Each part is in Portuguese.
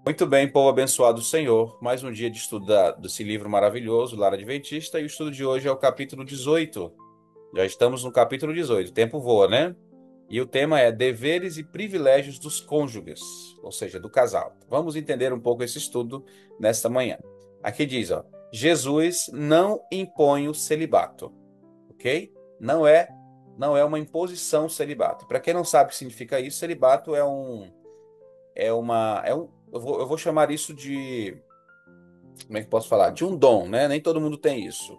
Muito bem, povo abençoado do Senhor. Mais um dia de estudo desse livro maravilhoso, Lar Adventista, e o estudo de hoje é o capítulo 18. Já estamos no capítulo 18. O tempo voa, né? E o tema é Deveres e Privilégios dos Cônjuges, ou seja, do casal. Vamos entender um pouco esse estudo nesta manhã. Aqui diz, ó, Jesus não impõe o celibato, ok? Não é, não é uma imposição o celibato. Para quem não sabe o que significa isso, celibato eu vou chamar isso de, como é que eu posso falar? De um dom, né? Nem todo mundo tem isso.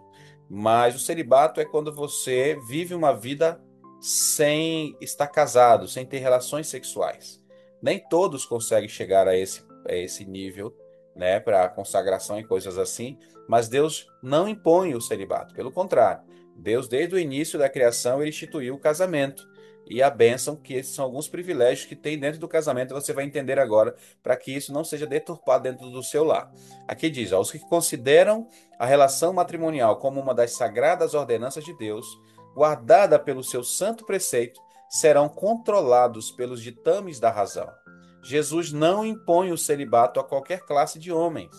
Mas o celibato é quando você vive uma vida sem estar casado, sem ter relações sexuais. Nem todos conseguem chegar a esse nível, né? Para consagração e coisas assim. Mas Deus não impõe o celibato. Pelo contrário, Deus, desde o início da criação, ele instituiu o casamento. E a bênção, que esses são alguns privilégios que tem dentro do casamento, você vai entender agora, para que isso não seja deturpado dentro do seu lar. Aqui diz, ó, os que consideram a relação matrimonial como uma das sagradas ordenanças de Deus, guardada pelo seu santo preceito, serão controlados pelos ditames da razão. Jesus não impõe o celibato a qualquer classe de homens.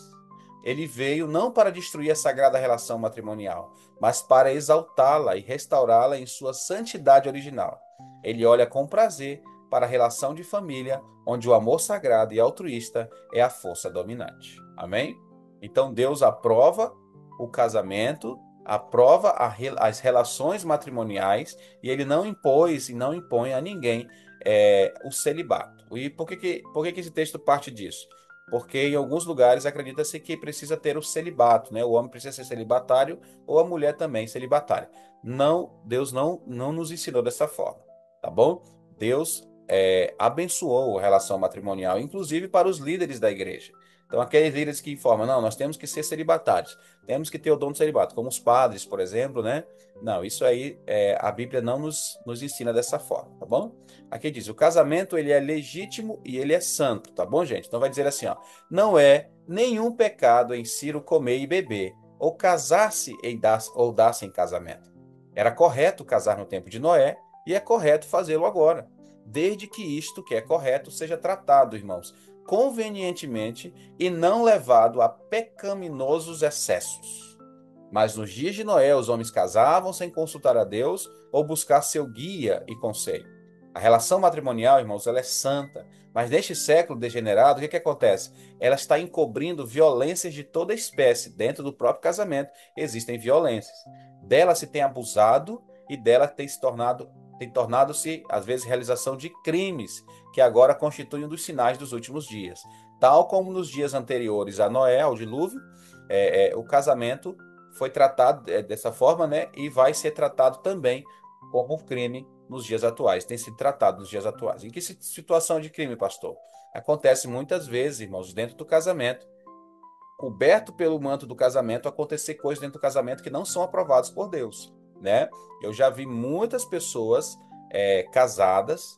Ele veio não para destruir a sagrada relação matrimonial, mas para exaltá-la e restaurá-la em sua santidade original. Ele olha com prazer para a relação de família, onde o amor sagrado e altruísta é a força dominante. Amém? Então Deus aprova o casamento, aprova as relações matrimoniais e ele não impôs e não impõe a ninguém o celibato. E por que que esse texto parte disso? Porque em alguns lugares acredita-se que precisa ter o celibato, né? O homem precisa ser celibatário ou a mulher também celibatária. Não, Deus não nos ensinou dessa forma, tá bom? Deus abençoou a relação matrimonial, inclusive para os líderes da igreja. Então, aqueles líderes que informam, não, nós temos que ser celibatários, temos que ter o dom do celibato, como os padres, por exemplo, né? Não, isso aí a Bíblia não nos ensina dessa forma, tá bom? Aqui diz, o casamento ele é legítimo e ele é santo, tá bom, gente? Então vai dizer assim, ó, não é nenhum pecado em Ciro comer e beber, ou casar-se ou dar-se em casamento. Era correto casar no tempo de Noé e é correto fazê-lo agora, desde que isto que é correto seja tratado, irmãos, convenientemente e não levado a pecaminosos excessos. Mas nos dias de Noé, os homens casavam sem consultar a Deus ou buscar seu guia e conselho. A relação matrimonial, irmãos, ela é santa, mas neste século degenerado, o que que acontece? Ela está encobrindo violências de toda espécie. Dentro do próprio casamento existem violências. Dela se tem abusado e dela tem tornado-se, às vezes, realização de crimes que agora constituem um dos sinais dos últimos dias. Tal como nos dias anteriores a Noé, ao dilúvio, o casamento foi tratado dessa forma, né? E vai ser tratado também como um crime nos dias atuais. Tem sido tratado nos dias atuais. Em que situação de crime, pastor? Acontece muitas vezes, irmãos, dentro do casamento, coberto pelo manto do casamento, acontecer coisas dentro do casamento que não são aprovadas por Deus, né? Eu já vi muitas pessoas casadas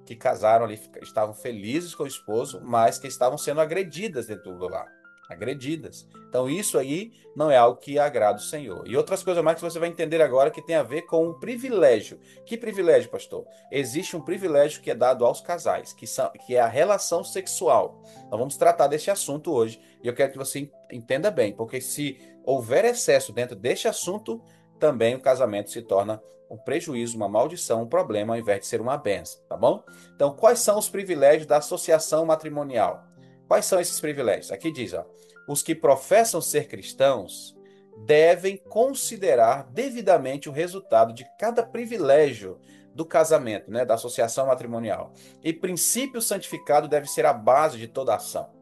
que casaram ali, estavam felizes com o esposo, mas que estavam sendo agredidas dentro do lar. Agredidas. Então, isso aí não é algo que agrada o Senhor. E outras coisas mais que você vai entender agora que tem a ver com um privilégio. Que privilégio, pastor? Existe um privilégio que é dado aos casais, que é a relação sexual. Nós vamos tratar desse assunto hoje. E eu quero que você entenda bem, porque se houver excesso dentro deste assunto, também o casamento se torna um prejuízo, uma maldição, um problema, ao invés de ser uma benção, tá bom? Então, quais são os privilégios da associação matrimonial? Quais são esses privilégios? Aqui diz, ó, os que professam ser cristãos devem considerar devidamente o resultado de cada privilégio do casamento, né, da associação matrimonial. E princípio santificado deve ser a base de toda ação.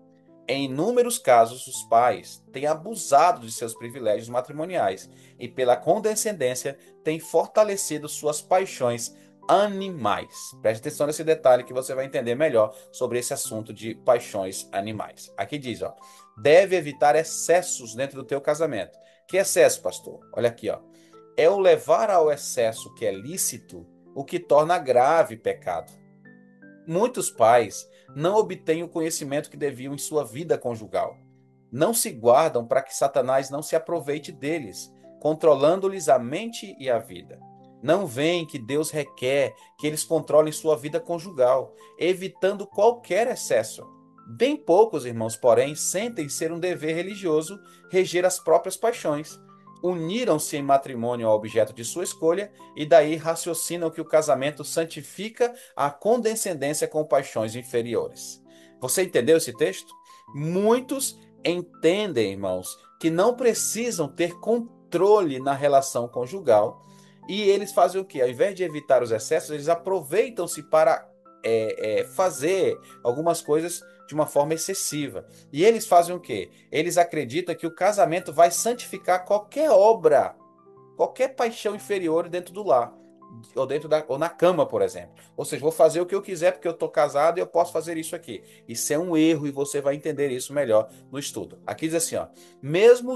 Em inúmeros casos, os pais têm abusado de seus privilégios matrimoniais e, pela condescendência, têm fortalecido suas paixões animais. Preste atenção nesse detalhe que você vai entender melhor sobre esse assunto de paixões animais. Aqui diz, ó, deve evitar excessos dentro do teu casamento. Que excesso, pastor? Olha aqui, ó. É o levar ao excesso que é lícito o que torna grave pecado. Muitos pais não obtêm o conhecimento que deviam em sua vida conjugal. Não se guardam para que Satanás não se aproveite deles, controlando-lhes a mente e a vida. Não veem que Deus requer que eles controlem sua vida conjugal, evitando qualquer excesso. Bem poucos, irmãos, porém, sentem ser um dever religioso reger as próprias paixões. Uniram-se em matrimônio ao objeto de sua escolha e daí raciocinam que o casamento santifica a condescendência com paixões inferiores. Você entendeu esse texto? Muitos entendem, irmãos, que não precisam ter controle na relação conjugal e eles fazem o quê? Ao invés de evitar os excessos, eles aproveitam-se para fazer algumas coisas de uma forma excessiva. E eles fazem o quê? Eles acreditam que o casamento vai santificar qualquer obra, qualquer paixão inferior dentro do lar. Ou na cama, por exemplo. Ou seja, vou fazer o que eu quiser porque eu estou casado e eu posso fazer isso aqui. Isso é um erro e você vai entender isso melhor no estudo. Aqui diz assim, ó, mesmo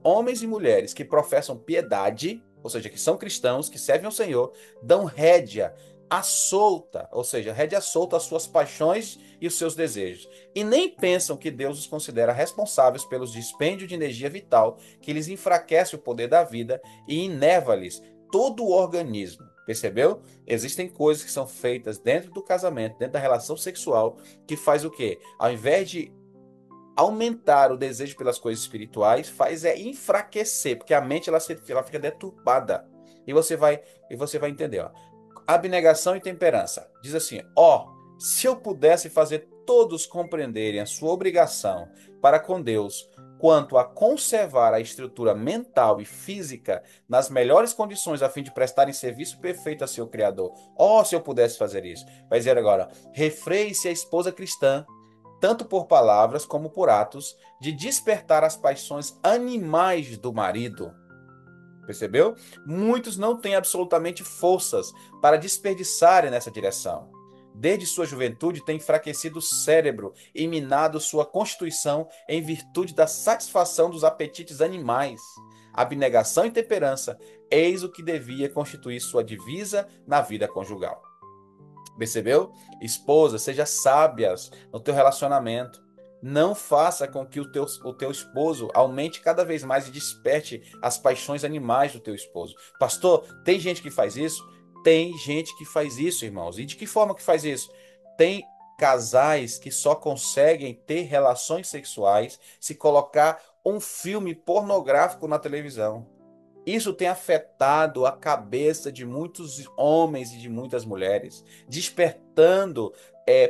homens e mulheres que professam piedade, ou seja, que são cristãos, que servem ao Senhor, dão rédea à solta, ou seja, rédea solta às suas paixões e os seus desejos. E nem pensam que Deus os considera responsáveis pelos dispêndios de energia vital que lhes enfraquece o poder da vida e inerva-lhes todo o organismo. Percebeu? Existem coisas que são feitas dentro do casamento, dentro da relação sexual, que faz o quê? Ao invés de aumentar o desejo pelas coisas espirituais, faz enfraquecer, porque a mente ela fica deturpada. E você vai entender, ó. Abnegação e temperança. Diz assim: ó, se eu pudesse fazer todos compreenderem a sua obrigação para com Deus quanto a conservar a estrutura mental e física nas melhores condições a fim de prestarem serviço perfeito a seu Criador. Ó, se eu pudesse fazer isso. Vai dizer agora: refreie-se a esposa cristã, tanto por palavras como por atos, de despertar as paixões animais do marido. Percebeu? Muitos não têm absolutamente forças para desperdiçarem nessa direção. Desde sua juventude tem enfraquecido o cérebro e minado sua constituição em virtude da satisfação dos apetites animais. Abnegação e temperança, eis o que devia constituir sua divisa na vida conjugal. Percebeu? Esposa, seja sábias no teu relacionamento. Não faça com que o teu esposo aumente cada vez mais e desperte as paixões animais do teu esposo. Pastor, tem gente que faz isso? Tem gente que faz isso, irmãos. E de que forma que faz isso? Tem casais que só conseguem ter relações sexuais se colocar um filme pornográfico na televisão. Isso tem afetado a cabeça de muitos homens e de muitas mulheres, despertando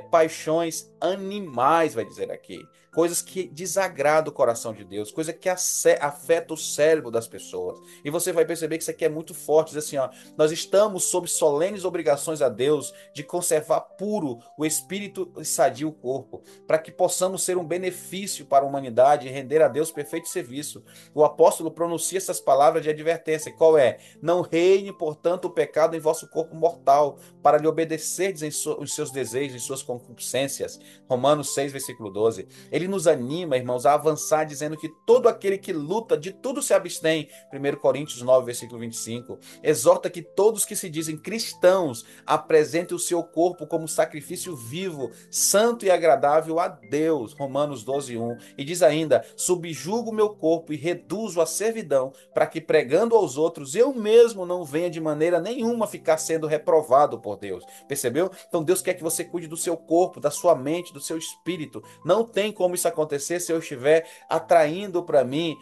paixões animais, vai dizer aqui, coisas que desagradam o coração de Deus, coisa que afeta o cérebro das pessoas. E você vai perceber que isso aqui é muito forte, diz assim, ó, nós estamos sob solenes obrigações a Deus de conservar puro o espírito e sadio o corpo, para que possamos ser um benefício para a humanidade e render a Deus perfeito serviço. O apóstolo pronuncia essas palavras de advertência. Qual é? Não reine, portanto, o pecado em vosso corpo mortal, para lhe obedecerdes os seus desejos, em suas concupiscências. Romanos 6, versículo 12. Ele nos anima, irmãos, a avançar, dizendo que todo aquele que luta, de tudo se abstém. 1 Coríntios 9, versículo 25. Exorta que todos que se dizem cristãos apresentem o seu corpo como sacrifício vivo, santo e agradável a Deus. Romanos 12, 1. E diz ainda: subjugo o meu corpo e reduzo a servidão, para que pregando aos outros, eu mesmo não venha de maneira nenhuma ficar sendo reprovado por Deus. Percebeu? Então Deus quer que você cuide do seu corpo, da sua mente, do seu espírito. Não tem como isso acontecer se eu estiver atraindo para mim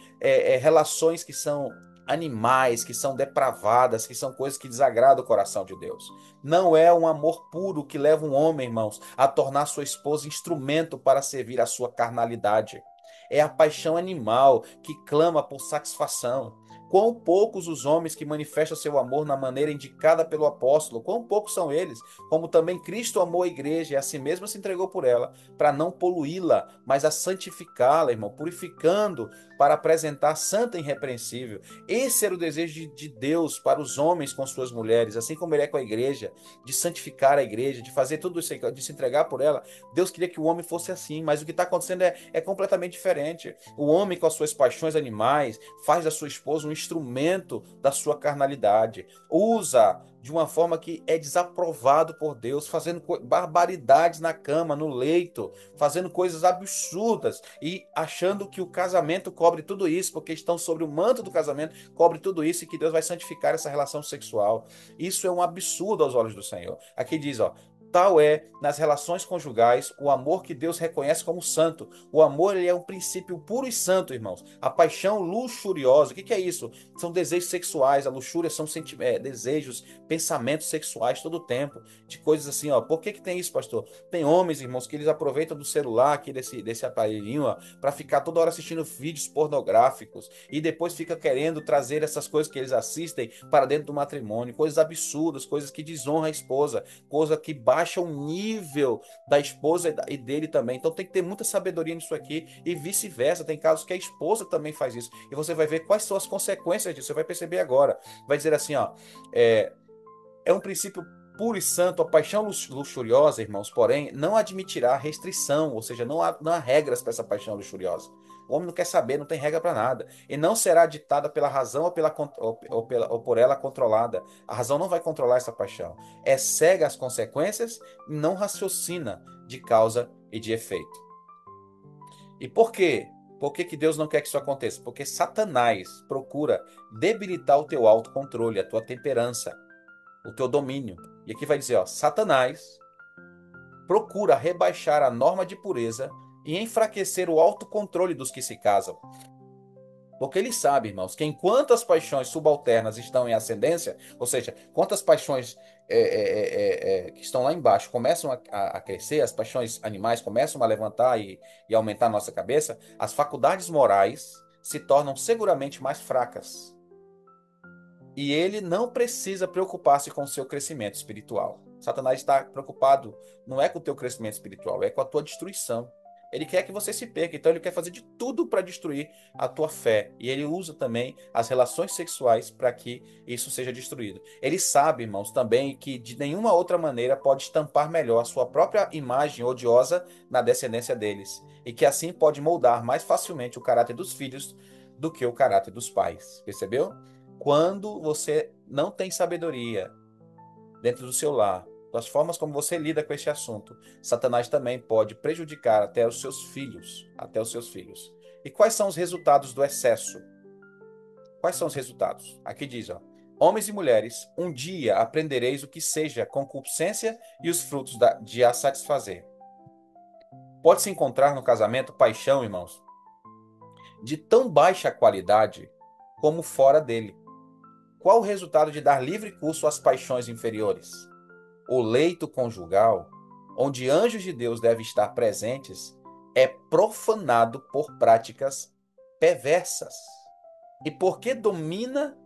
relações que são animais, que são depravadas, que são coisas que desagradam o coração de Deus. Não é um amor puro que leva um homem, irmãos, a tornar sua esposa instrumento para servir a sua carnalidade. É a paixão animal que clama por satisfação. Quão poucos os homens que manifestam seu amor na maneira indicada pelo apóstolo, quão poucos são eles, como também Cristo amou a igreja e a si mesmo se entregou por ela, para não poluí-la, mas a santificá-la, irmão, purificando para apresentar santa e irrepreensível. Esse era o desejo de Deus para os homens com suas mulheres, assim como ele é com a igreja, de santificar a igreja, de fazer tudo isso, de se entregar por ela. Deus queria que o homem fosse assim, mas o que está acontecendo é completamente diferente. O homem, com as suas paixões animais, faz da sua esposa um instrumento da sua carnalidade. Usa de uma forma que é desaprovado por Deus, fazendo barbaridades na cama, no leito, fazendo coisas absurdas e achando que o casamento cobre tudo isso, porque estão sobre o manto do casamento, cobre tudo isso e que Deus vai santificar essa relação sexual. Isso é um absurdo aos olhos do Senhor. Aqui diz, ó, Tal é, nas relações conjugais, o amor que Deus reconhece como santo. O amor, ele é um princípio puro e santo, irmãos. A paixão luxuriosa, o que que é isso? São desejos sexuais, a luxúria são desejos, pensamentos sexuais todo o tempo, de coisas assim, ó. Por que que tem isso, pastor? Tem homens, irmãos, que eles aproveitam do celular, aqui desse aparelhinho, ó, para ficar toda hora assistindo vídeos pornográficos e depois fica querendo trazer essas coisas que eles assistem para dentro do matrimônio, coisas absurdas, coisas que desonram a esposa, coisa que baixa o nível da esposa e dele também. Então tem que ter muita sabedoria nisso aqui e vice-versa. Tem casos que a esposa também faz isso. E você vai ver quais são as consequências disso. Você vai perceber agora. Vai dizer assim, ó, é, é um princípio puro e santo, a paixão luxuriosa, irmãos, porém, não admitirá restrição, ou seja, não há regras para essa paixão luxuriosa. O homem não quer saber, não tem regra para nada. E não será ditada pela razão ou por ela controlada. A razão não vai controlar essa paixão. É cega às consequências e não raciocina de causa e de efeito. E por quê? Por que que Deus não quer que isso aconteça? Porque Satanás procura debilitar o teu autocontrole, a tua temperança, o teu domínio. E aqui vai dizer, ó, Satanás procura rebaixar a norma de pureza e enfraquecer o autocontrole dos que se casam. Porque ele sabe, irmãos, que enquanto as paixões subalternas estão em ascendência, ou seja, enquanto as paixões que estão lá embaixo começam a crescer, as paixões animais começam a levantar e aumentar a nossa cabeça, as faculdades morais se tornam seguramente mais fracas. E ele não precisa preocupar-se com o seu crescimento espiritual. Satanás está preocupado não é com o teu crescimento espiritual, é com a tua destruição. Ele quer que você se perca, então ele quer fazer de tudo para destruir a tua fé. E ele usa também as relações sexuais para que isso seja destruído. Ele sabe, irmãos, também que de nenhuma outra maneira pode estampar melhor a sua própria imagem odiosa na descendência deles. E que assim pode moldar mais facilmente o caráter dos filhos do que o caráter dos pais. Percebeu? Quando você não tem sabedoria dentro do seu lar, das formas como você lida com esse assunto, Satanás também pode prejudicar até os seus filhos, até os seus filhos. E quais são os resultados do excesso? Quais são os resultados? Aqui diz, ó, homens e mulheres, um dia aprendereis o que seja concupiscência e os frutos de a satisfazer. Pode-se encontrar no casamento paixão, irmãos, de tão baixa qualidade como fora dele. Qual o resultado de dar livre curso às paixões inferiores? O leito conjugal, onde anjos de Deus devem estar presentes, é profanado por práticas perversas. E porque domina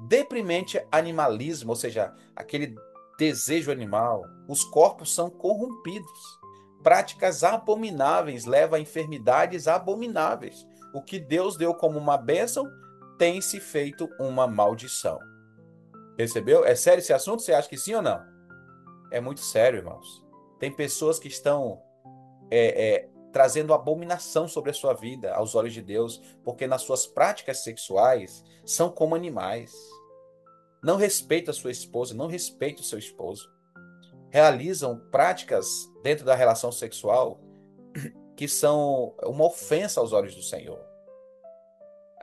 deprimente animalismo, ou seja, aquele desejo animal, os corpos são corrompidos. Práticas abomináveis levam a enfermidades abomináveis. O que Deus deu como uma bênção tem se feito uma maldição. Percebeu? É sério esse assunto? Você acha que sim ou não? É muito sério, irmãos. Tem pessoas que estão trazendo abominação sobre a sua vida aos olhos de Deus, porque nas suas práticas sexuais são como animais. Não respeita a sua esposa, não respeita o seu esposo. Realizam práticas dentro da relação sexual que são uma ofensa aos olhos do Senhor.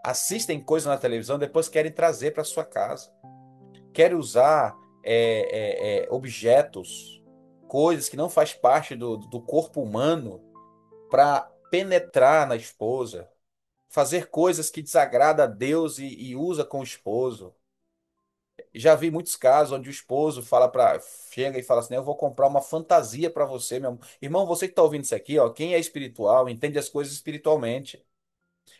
Assistem coisas na televisão, depois querem trazer para sua casa. Querem usar objetos, coisas que não faz parte do corpo humano para penetrar na esposa, fazer coisas que desagrada a Deus e usa com o esposo. Já vi muitos casos onde o esposo chega e fala assim: eu vou comprar uma fantasia para você, meu irmão. Você que está ouvindo isso aqui, ó, quem é espiritual entende as coisas espiritualmente.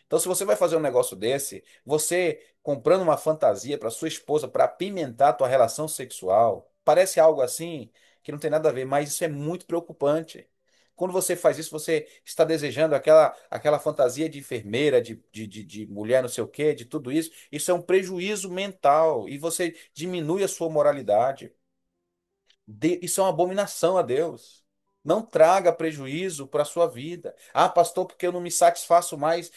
Então, se você vai fazer um negócio desse, você comprando uma fantasia para sua esposa para apimentar a tua relação sexual, parece algo assim que não tem nada a ver, mas isso é muito preocupante. Quando você faz isso, você está desejando aquela fantasia de enfermeira, de mulher, não sei o quê, de tudo isso. Isso é um prejuízo mental e você diminui a sua moralidade. Isso é uma abominação a Deus. Não traga prejuízo para a sua vida. Ah, pastor, porque eu não me satisfaço mais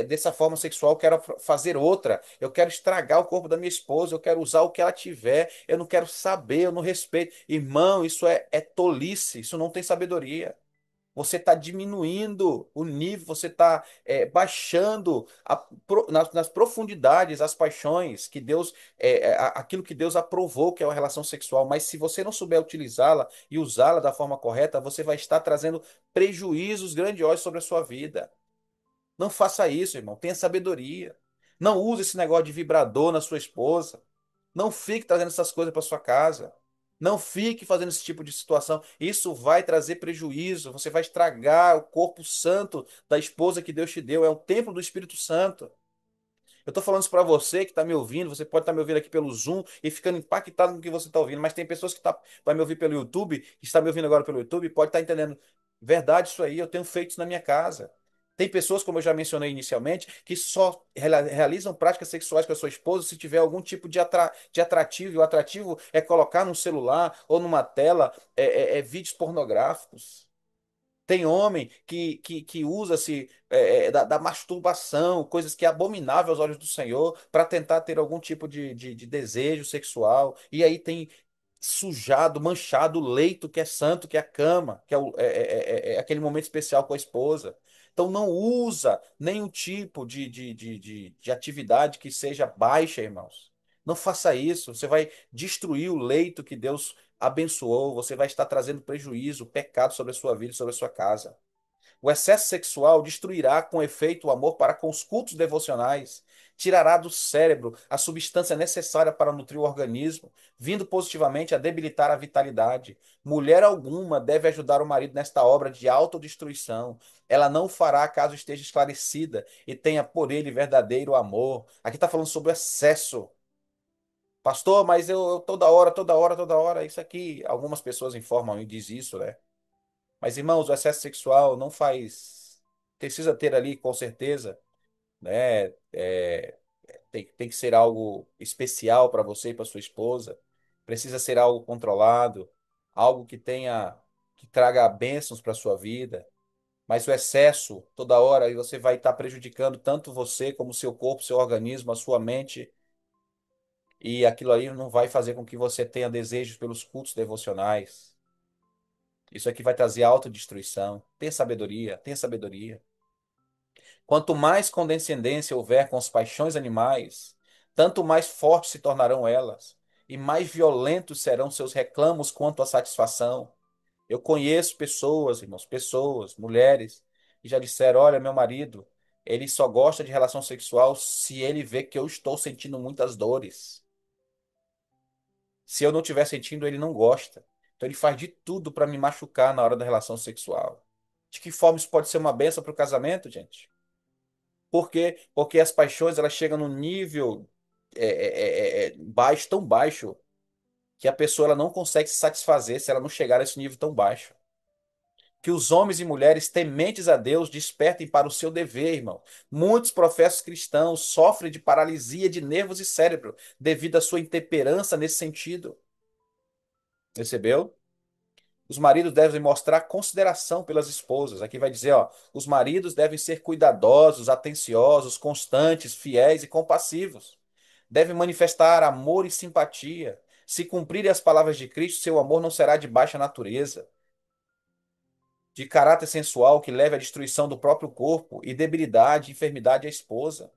dessa forma sexual, eu quero fazer outra. Eu quero estragar o corpo da minha esposa, eu quero usar o que ela tiver, eu não quero saber, eu não respeito. Irmão, isso é tolice, isso não tem sabedoria. Você está diminuindo o nível, você está baixando nas profundidades as paixões que Deus, aquilo que Deus aprovou, que é a relação sexual. Mas se você não souber utilizá-la e usá-la da forma correta, você vai estar trazendo prejuízos grandiosos sobre a sua vida. Não faça isso, irmão. Tenha sabedoria. Não use esse negócio de vibrador na sua esposa. Não fique trazendo essas coisas para sua casa. Não fique fazendo esse tipo de situação. Isso vai trazer prejuízo. Você vai estragar o corpo santo da esposa que Deus te deu. É o templo do Espírito Santo. Eu estou falando isso para você que está me ouvindo. Você pode estar me ouvindo aqui pelo Zoom e ficando impactado com o que você está ouvindo. Mas tem pessoas que vai me ouvir pelo YouTube, que está me ouvindo agora pelo YouTube, e pode estar entendendo. Verdade, isso aí. Eu tenho feito isso na minha casa. Tem pessoas, como eu já mencionei inicialmente, que só realizam práticas sexuais com a sua esposa se tiver algum tipo de atrativo. E o atrativo é colocar num celular ou numa tela vídeos pornográficos. Tem homem que usa-se da masturbação, coisas que é abominável aos olhos do Senhor, para tentar ter algum tipo de desejo sexual. E aí tem sujado, manchado o leito que é santo, que é a cama, que é aquele momento especial com a esposa. Então não usa nenhum tipo de atividade que seja baixa, irmãos. Não faça isso. Você vai destruir o leito que Deus abençoou, você vai estar trazendo prejuízo, pecado sobre a sua vida e sobre a sua casa. O excesso sexual destruirá com efeito o amor para com os cultos devocionais, tirará do cérebro a substância necessária para nutrir o organismo, vindo positivamente a debilitar a vitalidade. Mulher alguma deve ajudar o marido nesta obra de autodestruição. Ela não o fará caso esteja esclarecida e tenha por ele verdadeiro amor. Aqui está falando sobre o excesso. Pastor, mas eu toda hora, isso aqui, algumas pessoas informam e diz isso, né? Mas, irmãos, o excesso sexual não faz. Precisa ter ali, com certeza, né? Tem que ser algo especial para você e para sua esposa. Precisa ser algo controlado, algo que traga bênçãos para sua vida. Mas o excesso, toda hora, aí você vai estar prejudicando tanto você como o seu corpo, seu organismo, a sua mente. E aquilo ali não vai fazer com que você tenha desejos pelos cultos devocionais. Isso aqui vai trazer autodestruição. Tenha sabedoria, tenha sabedoria. Quanto mais condescendência houver com as paixões animais, tanto mais fortes se tornarão elas, e mais violentos serão seus reclamos quanto à satisfação. Eu conheço pessoas, irmãos, pessoas, mulheres, que já disseram: olha, meu marido, ele só gosta de relação sexual se ele vê que eu estou sentindo muitas dores. Se eu não estiver sentindo, ele não gosta. Então ele faz de tudo para me machucar na hora da relação sexual. De que forma isso pode ser uma benção para o casamento, gente? Por quê? Porque as paixões elas chegam num nível baixo, tão baixo, que a pessoa ela não consegue se satisfazer se ela não chegar a esse nível tão baixo. Que os homens e mulheres tementes a Deus despertem para o seu dever, irmão. Muitos professos cristãos sofrem de paralisia de nervos e cérebro devido à sua intemperança nesse sentido. Percebeu? Os maridos devem mostrar consideração pelas esposas. Aqui vai dizer, ó, os maridos devem ser cuidadosos, atenciosos, constantes, fiéis e compassivos. Devem manifestar amor e simpatia. Se cumprirem as palavras de Cristo, seu amor não será de baixa natureza, de caráter sensual que leve à destruição do próprio corpo e debilidade e enfermidade à esposa.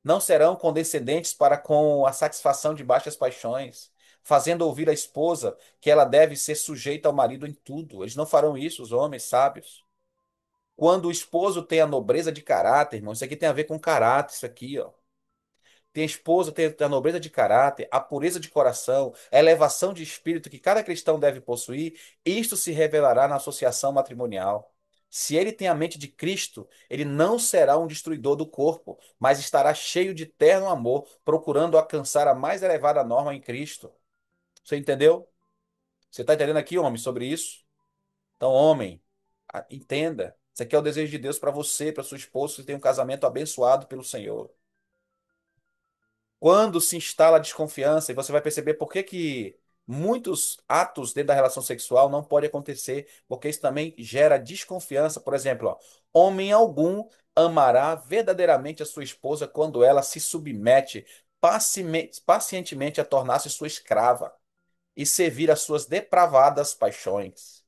Não serão condescendentes para com a satisfação de baixas paixões, fazendo ouvir a esposa que ela deve ser sujeita ao marido em tudo. Eles não farão isso, os homens sábios. Quando o esposo tem a nobreza de caráter, irmão, isso aqui tem a ver com caráter, isso aqui, ó. Tem a esposa, tem a nobreza de caráter, a pureza de coração, a elevação de espírito que cada cristão deve possuir, isto se revelará na associação matrimonial. Se ele tem a mente de Cristo, ele não será um destruidor do corpo, mas estará cheio de terno amor, procurando alcançar a mais elevada norma em Cristo. Você entendeu? Você está entendendo aqui, homem, sobre isso? Então, homem, entenda. Isso aqui é o desejo de Deus para você, para sua esposa, que tem um casamento abençoado pelo Senhor. Quando se instala a desconfiança, e você vai perceber por que que muitos atos dentro da relação sexual não podem acontecer, porque isso também gera desconfiança. Por exemplo, ó, homem algum amará verdadeiramente a sua esposa quando ela se submete pacientemente a tornar-se sua escrava e servir às suas depravadas paixões.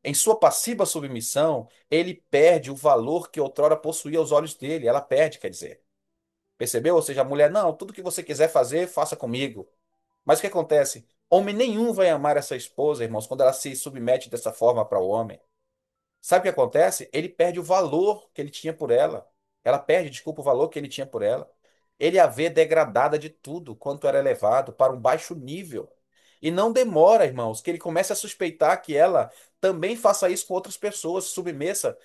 Em sua passiva submissão, ele perde o valor que outrora possuía aos olhos dele. Ela perde, quer dizer. Percebeu? Ou seja, a mulher, não, tudo que você quiser fazer, faça comigo. Mas o que acontece? Homem nenhum vai amar essa esposa, irmãos, quando ela se submete dessa forma para o homem. Sabe o que acontece? Ele perde o valor que ele tinha por ela. Ela perde, desculpa, o valor que ele tinha por ela. Ele a vê degradada de tudo quanto era elevado para um baixo nível. E não demora, irmãos, que ele comece a suspeitar que ela também faça isso com outras pessoas, se submeta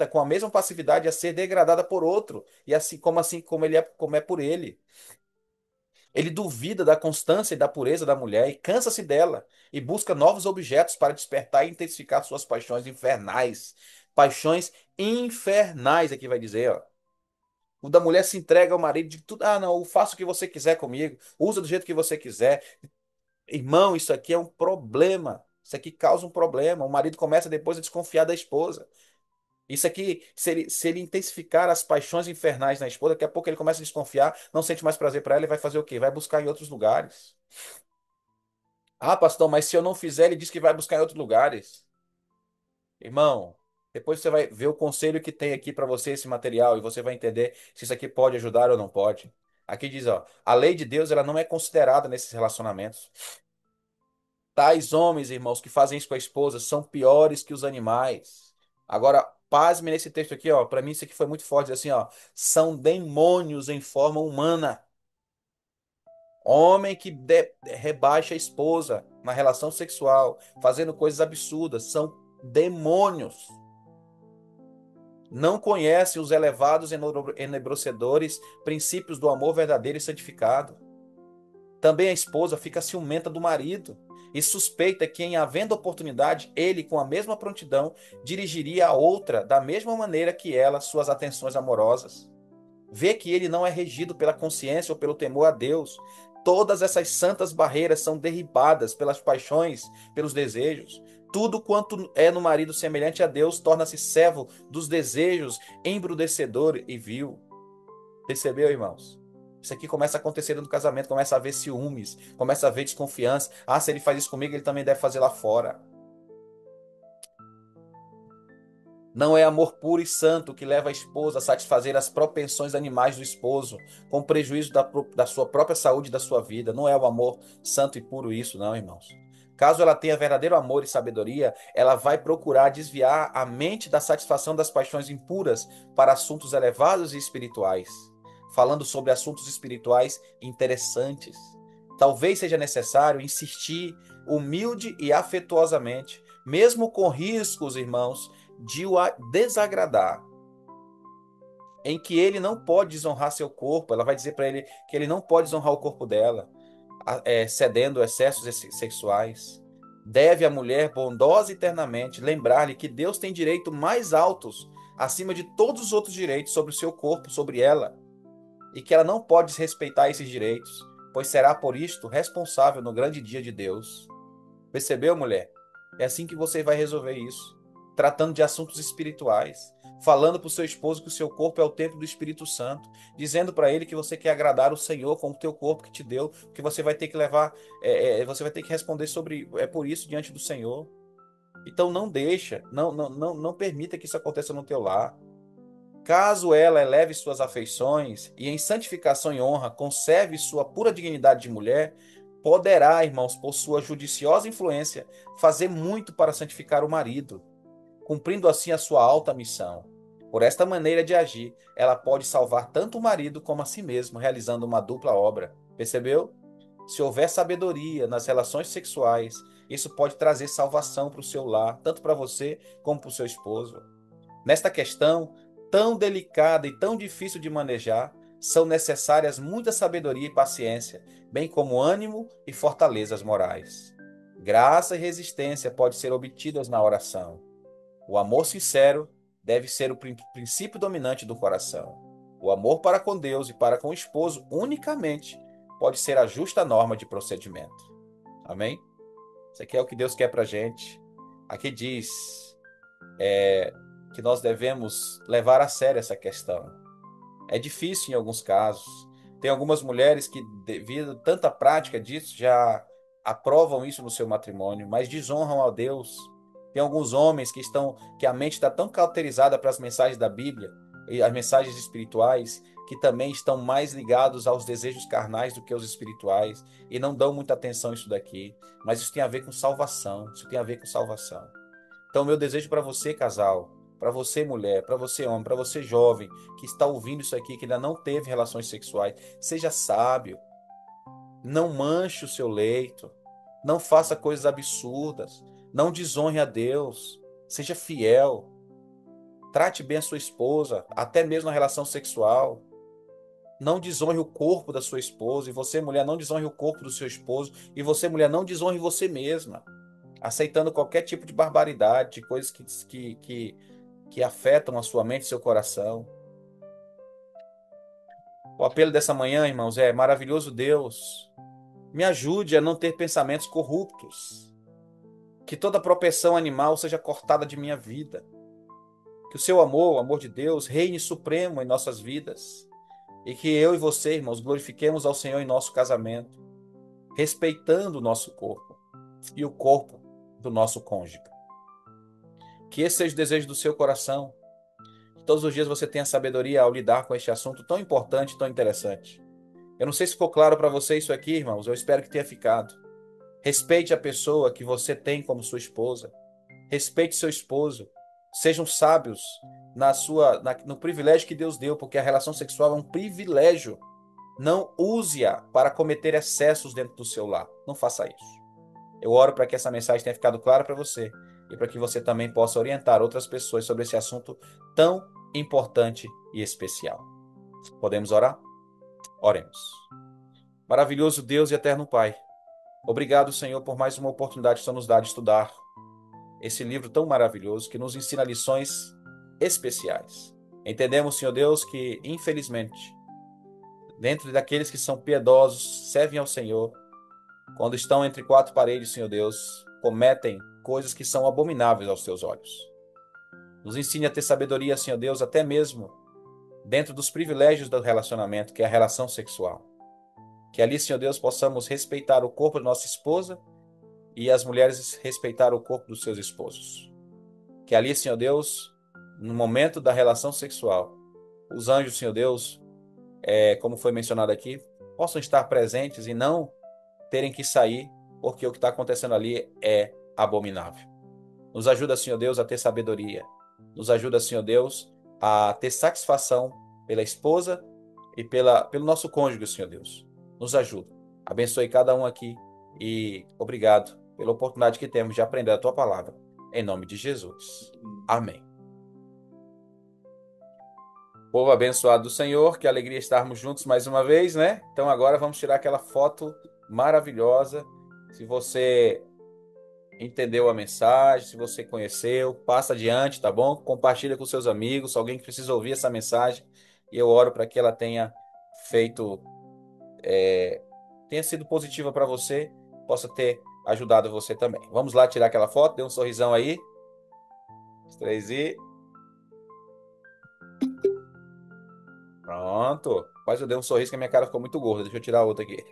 com a mesma passividade a ser degradada por outro, e assim como ele é, como é por ele. Ele duvida da constância e da pureza da mulher e cansa-se dela e busca novos objetos para despertar e intensificar suas paixões infernais. Paixões infernais, aqui vai dizer, ó. O da mulher se entrega ao marido de tudo. Ah, não, faça o que você quiser comigo, usa do jeito que você quiser. Irmão, isso aqui é um problema. Isso aqui causa um problema. O marido começa depois a desconfiar da esposa. Isso aqui, se ele intensificar as paixões infernais na esposa, daqui a pouco ele começa a desconfiar, não sente mais prazer para ela e vai fazer o quê? Vai buscar em outros lugares. Ah, pastor, mas se eu não fizer, ele diz que vai buscar em outros lugares. Irmão, depois você vai ver o conselho que tem aqui para você esse material e você vai entender se isso aqui pode ajudar ou não pode. Aqui diz, ó, a lei de Deus ela não é considerada nesses relacionamentos. Tais homens, irmãos, que fazem isso com a esposa são piores que os animais. Agora, pasme nesse texto aqui, ó. Para mim isso aqui foi muito forte, diz assim, ó, são demônios em forma humana. Homem que rebaixa a esposa na relação sexual, fazendo coisas absurdas, são demônios. Não conhecem os elevados e enebrecedores princípios do amor verdadeiro e santificado. Também a esposa fica ciumenta do marido e suspeita que, em havendo oportunidade, ele, com a mesma prontidão, dirigiria a outra da mesma maneira que ela suas atenções amorosas. Vê que ele não é regido pela consciência ou pelo temor a Deus. Todas essas santas barreiras são derribadas pelas paixões, pelos desejos. Tudo quanto é no marido semelhante a Deus torna-se servo dos desejos, embrutecedor e vil. Percebeu, irmãos? Isso aqui começa a acontecer no casamento, começa a haver ciúmes, começa a haver desconfiança. Ah, se ele faz isso comigo, ele também deve fazer lá fora. Não é amor puro e santo que leva a esposa a satisfazer as propensões animais do esposo, com prejuízo da sua própria saúde e da sua vida. Não é o amor santo e puro isso, não, irmãos. Caso ela tenha verdadeiro amor e sabedoria, ela vai procurar desviar a mente da satisfação das paixões impuras para assuntos elevados e espirituais, falando sobre assuntos espirituais interessantes. Talvez seja necessário insistir humilde e afetuosamente, mesmo com riscos, irmãos, de o desagradar, em que ele não pode desonrar seu corpo. Ela vai dizer para ele que ele não pode desonrar o corpo dela, cedendo excessos sexuais. Deve a mulher, bondosa eternamente, lembrar-lhe que Deus tem direito mais altos acima de todos os outros direitos sobre o seu corpo, sobre ela, e que ela não pode desrespeitar esses direitos, pois será por isto responsável no grande dia de Deus. Percebeu, mulher? É assim que você vai resolver isso. Tratando de assuntos espirituais. Falando para o seu esposo que o seu corpo é o templo do Espírito Santo. Dizendo para ele que você quer agradar o Senhor com o teu corpo que te deu. Que você vai ter que levar. Você vai ter que responder sobre. É por isso diante do Senhor. Então não deixa. Não permita que isso aconteça no teu lar. Caso ela eleve suas afeições e em santificação e honra conserve sua pura dignidade de mulher, poderá, irmãos, por sua judiciosa influência, fazer muito para santificar o marido, cumprindo assim a sua alta missão. Por esta maneira de agir, ela pode salvar tanto o marido como a si mesmo, realizando uma dupla obra. Percebeu? Se houver sabedoria nas relações sexuais, isso pode trazer salvação para o seu lar, tanto para você como para o seu esposo. Nesta questão, tão delicada e tão difícil de manejar, são necessárias muita sabedoria e paciência, bem como ânimo e fortalezas morais. Graça e resistência podem ser obtidas na oração. O amor sincero deve ser o princípio dominante do coração. O amor para com Deus e para com o esposo unicamente pode ser a justa norma de procedimento. Amém? Isso aqui é o que Deus quer para a gente. Aqui diz que nós devemos levar a sério essa questão. É difícil em alguns casos. Tem algumas mulheres que, devido a tanta prática disso, já aprovam isso no seu matrimônio, mas desonram a Deus Tem alguns homens que a mente está tão cauterizada para as mensagens da Bíblia e as mensagens espirituais, que também estão mais ligados aos desejos carnais do que aos espirituais e não dão muita atenção a isso daqui. Mas isso tem a ver com salvação. Isso tem a ver com salvação. Então, meu desejo para você, casal, para você, mulher, para você, homem, para você, jovem, que está ouvindo isso aqui, que ainda não teve relações sexuais, seja sábio. Não manche o seu leito. Não faça coisas absurdas. Não desonre a Deus. Seja fiel. Trate bem a sua esposa, até mesmo na relação sexual. Não desonre o corpo da sua esposa. E você, mulher, não desonre o corpo do seu esposo. E você, mulher, não desonre você mesma, aceitando qualquer tipo de barbaridade, de coisas que afetam a sua mente e seu coração. O apelo dessa manhã, irmãos, é: maravilhoso Deus, me ajude a não ter pensamentos corruptos. Que toda propensão animal seja cortada de minha vida. Que o seu amor, o amor de Deus, reine supremo em nossas vidas. E que eu e você, irmãos, glorifiquemos ao Senhor em nosso casamento, respeitando o nosso corpo e o corpo do nosso cônjuge. Que esse seja o desejo do seu coração. Que todos os dias você tenha sabedoria ao lidar com este assunto tão importante, tão interessante. Eu não sei se ficou claro para você isso aqui, irmãos. Eu espero que tenha ficado. Respeite a pessoa que você tem como sua esposa. Respeite seu esposo. Sejam sábios no privilégio que Deus deu, porque a relação sexual é um privilégio. Não use-a para cometer excessos dentro do seu lar. Não faça isso. Eu oro para que essa mensagem tenha ficado clara para você e para que você também possa orientar outras pessoas sobre esse assunto tão importante e especial. Podemos orar? Oremos. Maravilhoso Deus e eterno Pai, obrigado, Senhor, por mais uma oportunidade que você nos dá de estudar esse livro tão maravilhoso que nos ensina lições especiais. Entendemos, Senhor Deus, que, infelizmente, dentro daqueles que são piedosos, servem ao Senhor, quando estão entre quatro paredes, Senhor Deus, cometem coisas que são abomináveis aos teus olhos. Nos ensine a ter sabedoria, Senhor Deus, até mesmo dentro dos privilégios do relacionamento, que é a relação sexual. Que ali, Senhor Deus, possamos respeitar o corpo da nossa esposa e as mulheres respeitar o corpo dos seus esposos. Que ali, Senhor Deus, no momento da relação sexual, os anjos, Senhor Deus, como foi mencionado aqui, possam estar presentes e não terem que sair, porque o que está acontecendo ali é abominável. Nos ajuda, Senhor Deus, a ter sabedoria. Nos ajuda, Senhor Deus, a ter satisfação pela esposa e pelo nosso cônjuge, Senhor Deus. Nos ajuda. Abençoe cada um aqui e obrigado pela oportunidade que temos de aprender a tua palavra. Em nome de Jesus. Amém. Povo abençoado do Senhor, que alegria estarmos juntos mais uma vez, né? Então agora vamos tirar aquela foto maravilhosa. Se você entendeu a mensagem, se você conheceu, passa adiante, tá bom? Compartilha com seus amigos, alguém que precisa ouvir essa mensagem. E eu oro para que ela tenha feito, tenha sido positiva para você, possa ter ajudado você também. Vamos lá tirar aquela foto, dê um sorrisão aí. Os três e... Pronto. Quase eu dei um sorriso que a minha cara ficou muito gorda. Deixa eu tirar outra aqui.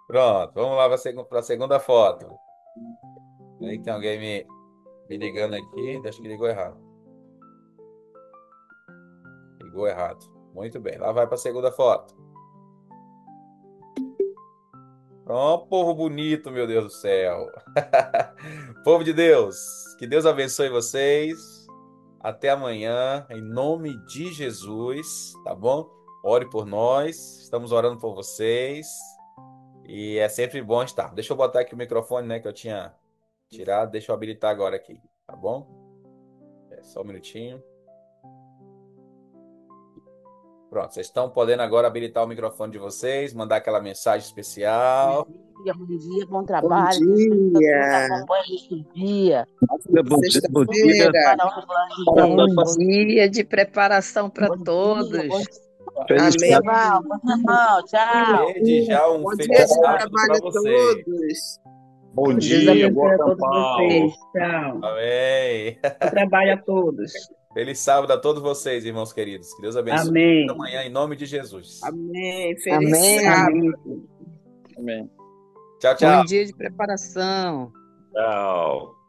Pronto, vamos lá para a segunda foto. Aí tem alguém me ligando aqui. Acho que ligou errado. Ligou errado. Muito bem, lá vai para a segunda foto. Ó, povo bonito, meu Deus do céu. Povo de Deus, que Deus abençoe vocês. Até amanhã, em nome de Jesus, tá bom? Ore por nós, estamos orando por vocês. E é sempre bom estar. Deixa eu botar aqui o microfone, né, que eu tinha tirado. Deixa eu habilitar agora aqui, tá bom? Só um minutinho. Pronto, vocês estão podendo agora habilitar o microfone de vocês, mandar aquela mensagem especial. Bom dia, bom trabalho. Que o Espírito Santo nos acompanhe neste dia. Bom dia. Sexta-feira. Bom Bom dia de preparação para todos. Feliz Amém. Tchau. Desde já um Bom feliz dia de sábado trabalho para a vocês. todos. Bom Deus dia, abençoe boa a todos Paulo. vocês. Tchau. Amém. Bom trabalho a todos. Feliz sábado a todos vocês, irmãos queridos. Que Deus abençoe. Amém. Até amanhã, em nome de Jesus. Amém. Feliz Amém. sábado. Amém. Amém. Tchau, tchau. Bom dia de preparação. Tchau.